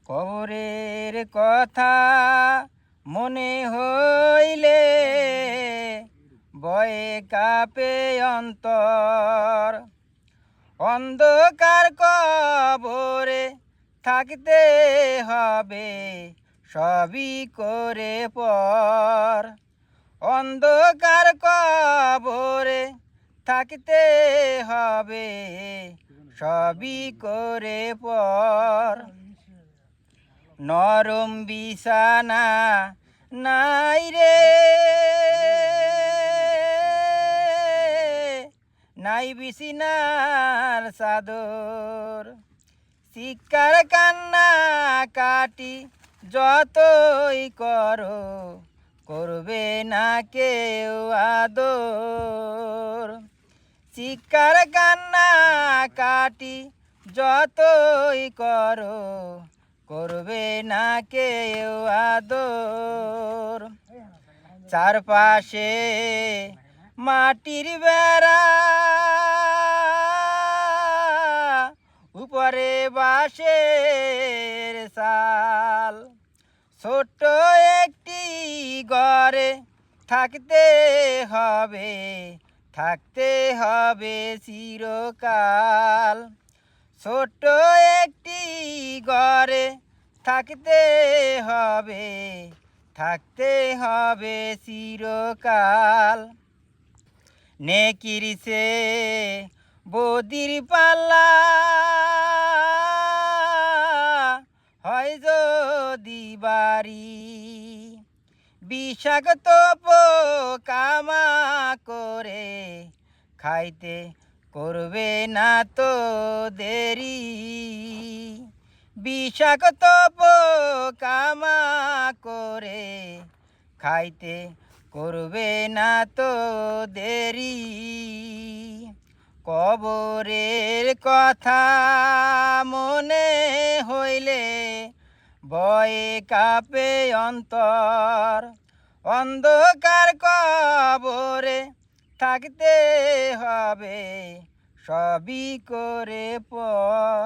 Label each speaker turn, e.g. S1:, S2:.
S1: কবরের কথা মনে হইলে ভয়ে কাঁপে অন্তর। অন্ধকার কবরে থাকতে হবে সবই করে পর। অন্ধকার কবরে থাকতে হবে সবই করে পর। নরম বিছানা নাই রে, নাই বিছিনার চাদর। চিৎকার কান্না কাটি যতই করো, করবে না কেউ আদর। চিৎকার কান্না কাটি যতই করো, করবে না কেউ আদর। চারপাশে মাটির বেড়া, উপরে বাঁশের চাল। ছোট্ট একটি ঘরে থাকতে হবে, থাকতে হবে চিরকাল। ছোট্ট একটি ঘরে থাকতে হবে, থাকতে হবে চিরকাল। নেকির চেয়ে বদির পাল্লা হয় যদি বাড়ি। বিষাক্ত পোকামা করে খাইতে করবে না তো দেরি। বিষাক্ত পোকামা করে খাইতে করবে না তো দেরি। কবরের কথা মনে হইলে ভয়ে কাঁপে অন্তর। অন্ধকার কবরে থাকতে হবে সবই করে পর।